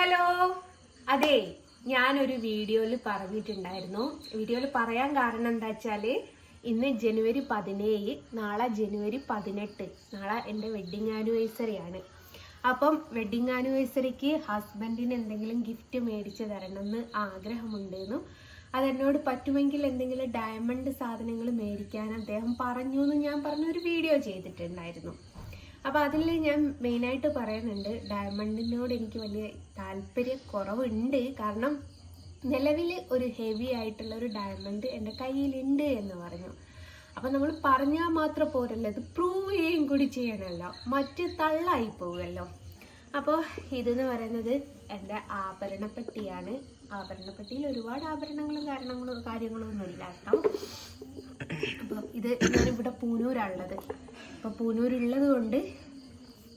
Hello. അതെ, ഞാനൊരു വീഡിയോയിൽ പറഞ്ഞിട്ടുണ്ടായിരുന്നു. വീഡിയോയിൽ പറയാൻ കാരണം എന്താ വെച്ചാൽ ഇന്ന് ജനുവരി 17, നാളെ ജനുവരി 18. നാളെ എൻ്റെ വെഡ്ഡിങ് ആനിവേഴ്സറി ആണ്. അപ്പം വെഡ്ഡിങ് ആനിവേഴ്സറിക്ക് ഹസ്ബൻഡിന് എന്തെങ്കിലും ഗിഫ്റ്റ് മേടിച്ച് തരണമെന്ന് ആഗ്രഹമുണ്ടെന്നു. അതെന്നോട് പറ്റുമെങ്കിൽ എന്തെങ്കിലും ഡയമണ്ട് സാധനങ്ങൾ മേടിക്കാൻ അദ്ദേഹം പറഞ്ഞു എന്ന് ഞാൻ പറഞ്ഞൊരു വീഡിയോ ചെയ്തിട്ടുണ്ടായിരുന്നു. അപ്പോൾ അതിൽ ഞാൻ മെയിനായിട്ട് പറയുന്നുണ്ട്, ഡയമണ്ടിനോട് എനിക്ക് വലിയ താല്പര്യക്കുറവുണ്ട്. കാരണം നിലവിൽ ഒരു ഹെവി ആയിട്ടുള്ള ഒരു ഡയമണ്ട് എൻ്റെ കയ്യിലുണ്ട് എന്ന് പറഞ്ഞു. അപ്പം നമ്മൾ പറഞ്ഞാൽ മാത്രം പോരല്ലോ, ഇത് പ്രൂവ് ചെയ്യുകയും കൂടി ചെയ്യണമല്ലോ, മറ്റ് തള്ളായി പോകുമല്ലോ. അപ്പോൾ ഇതെന്ന് പറയുന്നത് എൻ്റെ ആഭരണപ്പെട്ടിയാണ്. ആഭരണപ്പെട്ടിയിൽ ഒരുപാട് ആഭരണങ്ങളും കാര്യങ്ങളും ഒന്നും ഇല്ല കേട്ടോ. അപ്പോൾ ഇത് ഞാനിവിടെ പൂനൂരാണുള്ളത്. അപ്പോൾ പൂനൂരുള്ളത് കൊണ്ട്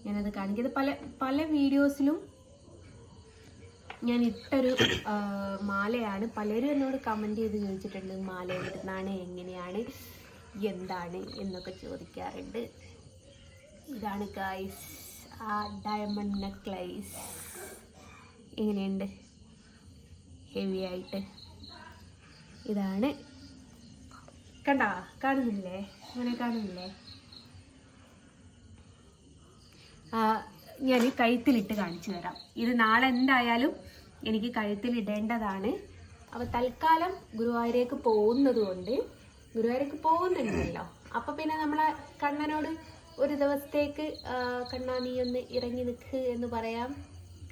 ഞാനത് കാണിക്കുന്നത്. പല വീഡിയോസിലും ഞാൻ ഇട്ടൊരു മാലയാണ്. പലരും എന്നോട് കമൻറ്റ് ചെയ്ത് ചോദിച്ചിട്ടുണ്ട്, മാല എവിടുന്നാണ്, എങ്ങനെയാണ്, എന്താണ് എന്നൊക്കെ ചോദിക്കാറുണ്ട്. ഇതാണ് ഗൈസ് ആ ഡയമണ്ട് നെക്ലേസ്. എങ്ങനെയുണ്ട്, ഹെവി ആയിട്ട്. ഇതാണ്, കണ്ടാ, കാണുന്നില്ലേ, അങ്ങനെ കാണുന്നില്ലേ? ഞാൻ കഴുത്തിലിട്ട് കാണിച്ചു തരാം. ഇത് നാളെ എന്തായാലും എനിക്ക് കഴുത്തിലിടേണ്ടതാണ്. അപ്പോൾ തൽക്കാലം ഗുരുവായൂരേക്ക് പോകുന്നുണ്ടല്ലോ. അപ്പോൾ പിന്നെ നമ്മളെ കണ്ണനോട് ഒരു ദിവസത്തേക്ക് കണ്ണാ നീ ഒന്ന് ഇറങ്ങി നിൽക്ക് എന്ന് പറയാം.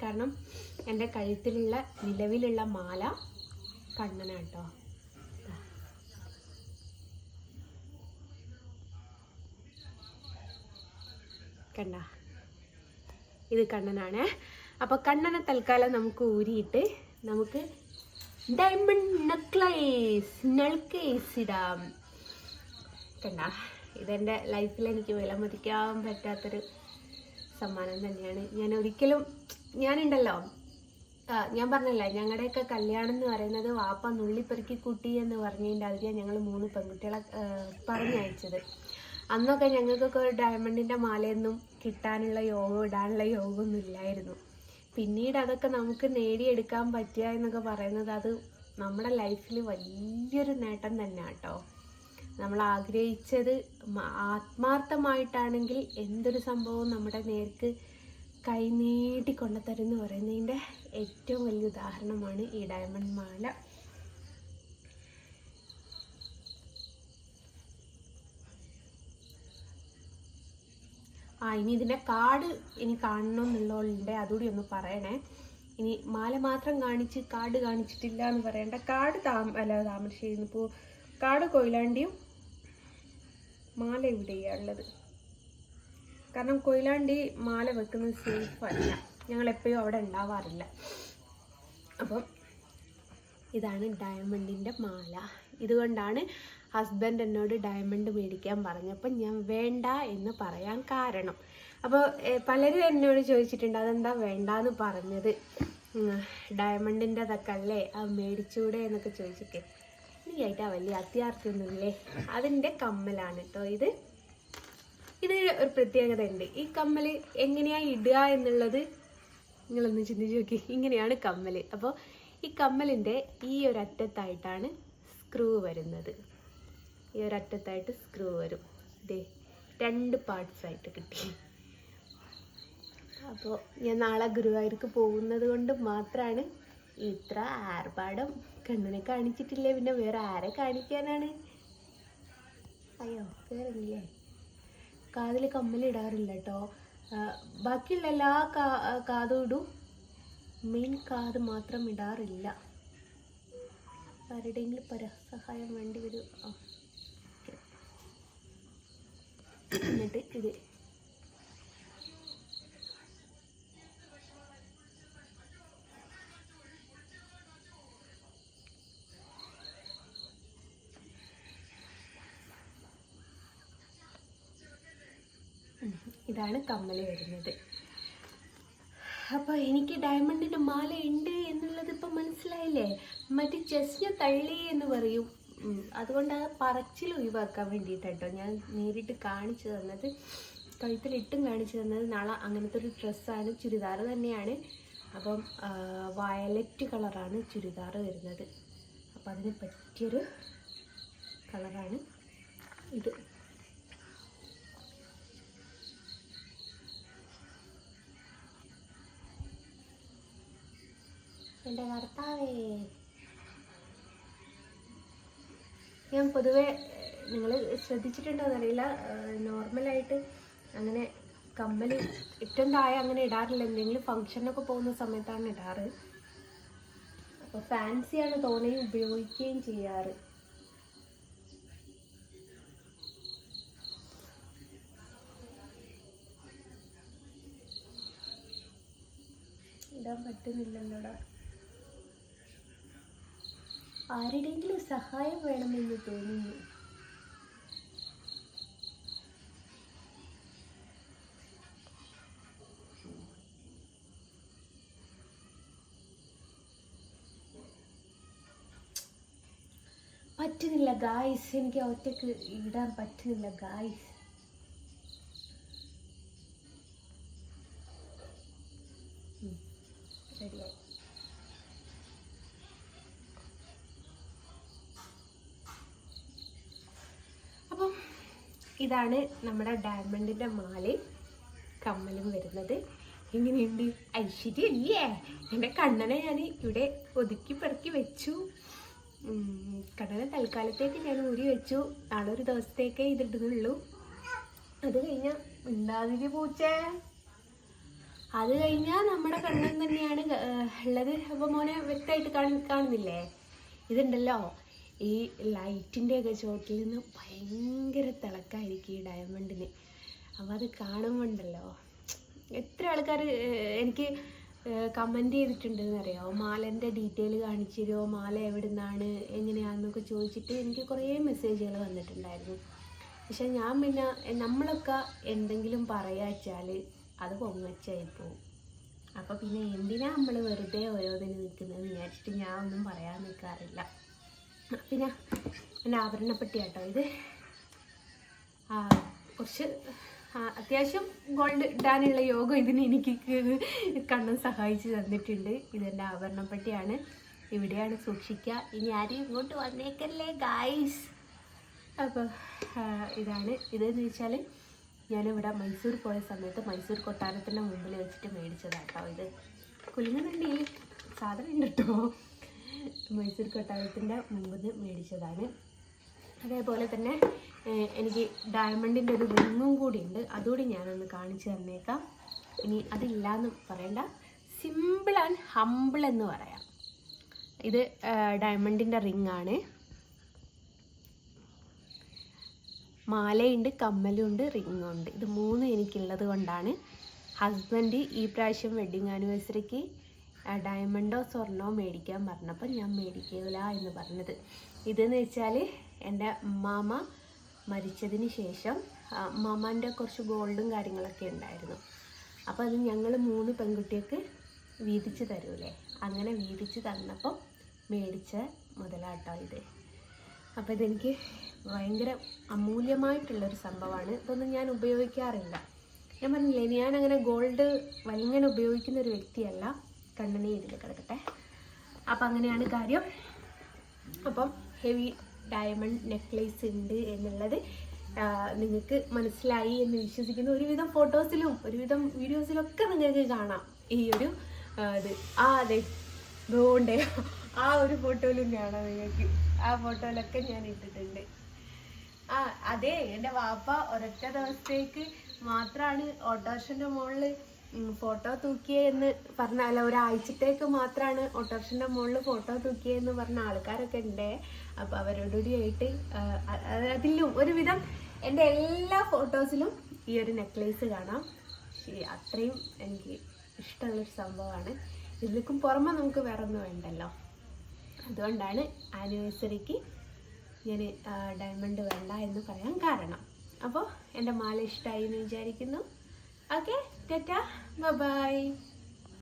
കാരണം എൻ്റെ കഴുത്തിലുള്ള നിലവിലുള്ള മാല കണ്ണനാട്ടോ. കണ്ട, ഇത് കണ്ണനാണ്. അപ്പോൾ കണ്ണനെ തൽക്കാലം നമുക്ക് ഊരിയിട്ട് നമുക്ക് ഡയമണ്ട് നെക്ലേസ് ഇടാം. കണ്ട, ഇതെൻ്റെ ലൈഫിൽ എനിക്ക് വിലമതിക്കാൻ പറ്റാത്തൊരു സമ്മാനം തന്നെയാണ്. ഞാനുണ്ടല്ലോ, ഞാൻ പറഞ്ഞല്ല, ഞങ്ങളുടെയൊക്കെ കല്യാണം എന്ന് പറയുന്നത് വാപ്പ നുള്ളിപ്പെറുക്കി കുട്ടി എന്ന് പറഞ്ഞതിൻ്റെ അതിലാണ് ഞങ്ങൾ 3 പെൺകുട്ടികളെ പറഞ്ഞയച്ചത്. അന്നൊക്കെ ഞങ്ങൾക്കൊക്കെ ഒരു ഡയമണ്ടിൻ്റെ മാലയൊന്നും കിട്ടാനുള്ള യോഗം, ഇടാനുള്ള യോഗമൊന്നും ഇല്ലായിരുന്നു. പിന്നീട് അതൊക്കെ നമുക്ക് നേടിയെടുക്കാൻ പറ്റുക എന്നൊക്കെ പറയുന്നത് അത് നമ്മുടെ ലൈഫിൽ വലിയൊരു നേട്ടം തന്നെ കേട്ടോ. നമ്മൾ ആഗ്രഹിച്ചത് ആത്മാർത്ഥമായിട്ടാണെങ്കിൽ എന്തൊരു സംഭവവും നമ്മുടെ നേർക്ക് കൈനീട്ടി കൊണ്ടുതരുമെന്ന് പറയുന്നതിൻ്റെ ഏറ്റവും വലിയ ഉദാഹരണമാണ് ഈ ഡയമണ്ട് മാല. ഇനി ഇതിൻ്റെ കാർഡ് ഇനി കാണണമെന്നുള്ളതുകൊണ്ട് അതുകൂടി ഒന്ന് പറയണേ. ഇനി മാല മാത്രം കാണിച്ച് കാർഡ് കാണിച്ചിട്ടില്ല എന്ന് പറയണ്ട. കാർഡ് താമരശ്ശേരിന്ന് ഇപ്പോൾ കാർഡ് കൊയിലാണ്ടിയും മാല ഇവിടെയാണ് ഉള്ളത്. കാരണം കൊയിലാണ്ടി മാല വെക്കുന്നത് സേഫ് അല്ല, ഞങ്ങളെപ്പോഴും അവിടെ ഉണ്ടാവാറില്ല. അപ്പം ഇതാണ് ഡയമണ്ടിൻ്റെ മാല. ഇതുകൊണ്ടാണ് ഹസ്ബൻഡ് എന്നോട് ഡയമണ്ട് മേടിക്കാൻ പറഞ്ഞപ്പോൾ ഞാൻ വേണ്ട എന്ന് പറയാൻ കാരണം. അപ്പോൾ പലരും എന്നോട് ചോദിച്ചിട്ടുണ്ട്, അതെന്താ വേണ്ടാന്ന് പറഞ്ഞത്, ഡയമണ്ടിൻ്റെ അതൊക്കെ അല്ലേ, അത് മേടിച്ചൂടെ എന്നൊക്കെ ചോദിച്ചിട്ട്. എനിക്കായിട്ട് വലിയ അത്യാർത്ഥ്യമൊന്നുമില്ലേ. അതിൻ്റെ കമ്മലാണ് കേട്ടോ ഇത്. ഒരു പ്രത്യേകത ഉണ്ട്. ഈ കമ്മൽ എങ്ങനെയാണ് ഇടുക എന്നുള്ളത് നിങ്ങളൊന്ന് ചിന്തിച്ച് നോക്കി. ഇങ്ങനെയാണ് കമ്മൽ. അപ്പോൾ ഈ കമ്മലിൻ്റെ ഈ ഒരറ്റത്തായിട്ടാണ് സ്ക്രൂ വരുന്നത്. ഈ ഒരറ്റത്തായിട്ട് സ്ക്രൂ വരും. ഇതേ 2 പാർട്സ് ആയിട്ട് കിട്ടി. അപ്പോൾ ഞാൻ നാളെ ഗുരുവായൂർക്ക് പോകുന്നത് കൊണ്ട് മാത്രമാണ് ഇത്ര ആർഭാടം. കണ്ണനെ കാണിച്ചിട്ടില്ലേ, പിന്നെ വേറെ ആരെ കാണിക്കാനാണ്? അയ്യോ, വേറെയില്ലേ? കാതിൽ കമ്മലിടാറില്ല കേട്ടോ. ബാക്കിയുള്ള എല്ലാ കാതും ഇടും, മെയിൻ കാത് മാത്രം ഇടാറില്ല. ആരുടെയെങ്കിലും പരസഹായം വേണ്ടി വരും. എന്നിട്ട് ഇത് ഇതാണ് കമ്മൽ വരുന്നത്. അപ്പോൾ എനിക്ക് ഡയമണ്ടിൻ്റെ മാല ഉണ്ട് എന്നുള്ളത് ഇപ്പം മനസ്സിലായില്ലേ. മറ്റ് ചെസ്ന തള്ളി എന്ന് പറയും. അതുകൊണ്ട് ആ പറച്ചിൽ ഒഴിവാക്കാൻ വേണ്ടിയിട്ടോ ഞാൻ നേരിട്ട് കാണിച്ചു തന്നത്. കഴുത്തിലിട്ടും കാണിച്ചു തന്നത്. നാളെ അങ്ങനത്തെ ഒരു ഡ്രസ്സാണ്, ചുരിദാർ തന്നെയാണ്. അപ്പം വയലറ്റ് കളറാണ് ചുരിദാർ വരുന്നത്. അപ്പം അതിന് പറ്റിയൊരു കളറാണ് ഇത്. എൻ്റെ ഭർത്താവേ, ഞാൻ പൊതുവെ നിങ്ങൾ ശ്രദ്ധിച്ചിട്ടുണ്ടോയെന്നറിയില്ല, നോർമലായിട്ട് അങ്ങനെ കമ്മൽ ഏറ്റവും താഴെ അങ്ങനെ ഇടാറില്ല. എന്തെങ്കിലും ഫങ്ഷനൊക്കെ പോകുന്ന സമയത്താണ് ഇടാറ്. അപ്പോൾ ഫാൻസിയാണ് തോനെയും ഉപയോഗിക്കുകയും ചെയ്യാറ്. ഇടാൻ പറ്റുന്നില്ലല്ലോടാ. ആരുടെയെങ്കിലും സഹായം വേണമെന്ന് തോന്നുന്നു. പറ്റുന്നില്ല ഗായ്സ്, എനിക്ക് ഒറ്റക്ക് ഇടാൻ പറ്റുന്നില്ല ഗായ്സ്. റെഡിയായി. അപ്പം ഇതാണ് നമ്മുടെ ഡയമണ്ടിൻ്റെ മാലയും കമ്മലും വരുന്നത്. എങ്ങനെയുണ്ട്? ഐശ്വര്യല്ലേ? എൻ്റെ കണ്ണനെ ഞാൻ ഇവിടെ ഒതുക്കി പെറുക്കി വെച്ചു. കണ്ണനെ തൽക്കാലത്തേക്ക് ഞാൻ ഊരി വെച്ചു. നാളെ ഒരു ദിവസത്തേക്കേ ഇതിടുന്നുള്ളൂ. അത് കഴിഞ്ഞാൽ ഉണ്ടാതിരി പൂച്ചേ, അത് കഴിഞ്ഞാൽ നമ്മുടെ കണ്ണൻ തന്നെയാണ് ഉള്ളത്. അപ്പോൾ മോനെ വ്യക്തമായിട്ട് കാണുന്നില്ലേ? ഇതുണ്ടല്ലോ, ഈ ലൈറ്റിൻ്റെയൊക്കെ ചോട്ടിൽ നിന്ന് ഭയങ്കര തിളക്കമായിരിക്കും ഈ ഡയമണ്ടിന്. അപ്പോൾ അത് കാണുമ്പോണ്ടല്ലോ, എത്ര ആൾക്കാർ എനിക്ക് കമൻറ്റ് ചെയ്തിട്ടുണ്ടെന്ന് അറിയാമോ? മാലേൻ്റെ ഡീറ്റെയിൽ കാണിച്ചു തരുമോ, മാല എവിടെ നിന്നാണ് എങ്ങനെയാണെന്നൊക്കെ ചോദിച്ചിട്ട് എനിക്ക് കുറേ മെസ്സേജുകൾ വന്നിട്ടുണ്ടായിരുന്നു. പക്ഷെ ഞാൻ പിന്നെ നമ്മളൊക്കെ എന്തെങ്കിലും പറയാച്ചാൽ അത് പൊങ്ങച്ചായിപ്പോവും. അപ്പോൾ പിന്നെ എന്തിനാ നമ്മൾ വെറുതെ ഓരോന്നിന് നിൽക്കുന്നത് വിചാരിച്ചിട്ട് ഞാൻ ഒന്നും പറയാൻ നിൽക്കാറില്ല. പിന്നെ എൻ്റെ ആഭരണപ്പെട്ടി കേട്ടോ ഇത്. കുറച്ച് അത്യാവശ്യം ഗോൾഡ് ഇടാനുള്ള യോഗം ഇതിന് എനിക്ക് കണ്ണൻ സഹായിച്ച് തന്നിട്ടുണ്ട്. ഇതെൻ്റെ ആഭരണപ്പെട്ടിയാണ്, ഇവിടെയാണ് സൂക്ഷിക്കുക. ഇനി ആരും ഇങ്ങോട്ട് വന്നേക്കല്ലേ ഗായ്സ്. അപ്പോൾ ഇതാണ്. ഇതെന്ന് വെച്ചാൽ ഞാനിവിടെ മൈസൂർ പോയ സമയത്ത് മൈസൂർ കൊട്ടാരത്തിൻ്റെ മുമ്പിൽ വെച്ചിട്ട് മേടിച്ചതാണ് കേട്ടോ. ഇത് കുലുങ്ങുന്നുണ്ട്, സാധനം ഉണ്ട് കേട്ടോ. മൈസൂർ കൊട്ടാരത്തിൻ്റെ മുമ്പിൽ നിന്ന് മേടിച്ചതാണ്. അതേപോലെ തന്നെ എനിക്ക് ഡയമണ്ടിൻ്റെ ഒരു റിങ്ങും കൂടി ഉണ്ട്, അതുകൂടി ഞാനൊന്ന് കാണിച്ചു തന്നേക്കാം. ഇനി അതില്ലാന്ന് പറയണ്ട, സിമ്പിൾ ആൻഡ് ഹമ്പിൾ എന്ന് പറയാം. ഇത് ഡയമണ്ടിൻ്റെ റിങ്ങാണ്. മാലയുണ്ട്, കമ്മലുണ്ട്, റിങ്ങുണ്ട്. ഇത് മൂന്നും എനിക്കുള്ളത് കൊണ്ടാണ് ഹസ്ബൻഡ് ഈ പ്രാവശ്യം വെഡ്ഡിങ് ആനിവേഴ്സറിക്ക് ഡയമണ്ടോ സ്വർണ്ണോ മേടിക്കാൻ പറഞ്ഞപ്പോൾ ഞാൻ മേടിക്കില്ല എന്ന് പറഞ്ഞത്. ഇതെന്ന് വെച്ചാൽ എൻ്റെ മാമ മരിച്ചതിന് ശേഷം മാമാൻ്റെ കുറച്ച് ഗോൾഡും കാര്യങ്ങളൊക്കെ ഉണ്ടായിരുന്നു. അപ്പോൾ അത് ഞങ്ങൾ 3 പെൺകുട്ടികൾക്ക് വീതിച്ച് തരൂലേ, അങ്ങനെ വീതിച്ച് തന്നപ്പോൾ മേടിച്ച മുതലാട്ടോ ഇത്. അപ്പോൾ ഇതെനിക്ക് ഭയങ്കര അമൂല്യമായിട്ടുള്ളൊരു സംഭവമാണ്. ഇതൊന്നും ഞാൻ ഉപയോഗിക്കാറില്ല. ഞാൻ പറഞ്ഞില്ലേ, ഞാനങ്ങനെ ഗോൾഡ് വലിങ്ങനെ ഉപയോഗിക്കുന്ന ഒരു വ്യക്തിയല്ല. കണ്ണനെ ഇതിൽ കിടക്കട്ടെ. അപ്പം അങ്ങനെയാണ് കാര്യം. അപ്പം ഹെവി ഡയമണ്ട് നെക്ലേസ് ഉണ്ട് എന്നുള്ളത് നിങ്ങൾക്ക് മനസ്സിലായി എന്ന് വിശ്വസിക്കുന്നു. ഒരുവിധം ഫോട്ടോസിലും ഒരുവിധം വീഡിയോസിലൊക്കെ നിങ്ങൾക്ക് കാണാം ഈ ഒരു ഇത്. അതെ ബ്രോണ്ടേ ആ ഒരു ഫോട്ടോയിലും കാണാം നിങ്ങൾക്ക്. ആ ഫോട്ടോയിലൊക്കെ ഞാൻ ഇട്ടിട്ടുണ്ട്. അതെ, എൻ്റെ വാപ്പ ഒരൊറ്റ ദിവസത്തേക്ക് മാത്രമാണ് ഓട്ടോറിക്ഷൻ്റെ മുകളിൽ ഫോട്ടോ തൂക്കിയെന്ന് പറഞ്ഞാൽ, ഒരാഴ്ചത്തേക്ക് മാത്രമാണ് ഓട്ടോറിക്ഷൻ്റെ മുകളിൽ ഫോട്ടോ തൂക്കിയെന്ന് പറഞ്ഞ ആൾക്കാരൊക്കെ ഉണ്ട്. അപ്പോൾ അവരോടുകൂടിയായിട്ട് അതിലും ഒരുവിധം എൻ്റെ എല്ലാ ഫോട്ടോസിലും ഈ ഒരു നെക്ലേസ് കാണാം. അത്രയും എനിക്ക് ഇഷ്ടമുള്ളൊരു സംഭവമാണ്. ഇതിലേക്കും പുറമെ നമുക്ക് വേറെ ഒന്നും വേണ്ടല്ലോ. അതുകൊണ്ടാണ് ആനിവേഴ്സറിക്ക് ഞാൻ ഡയമണ്ട് വേണ്ട എന്ന് പറയാൻ കാരണം. അപ്പോൾ എൻ്റെ മാല ഇഷ്ടമായി എന്ന് വിചാരിക്കുന്നു. Okay, tata, by.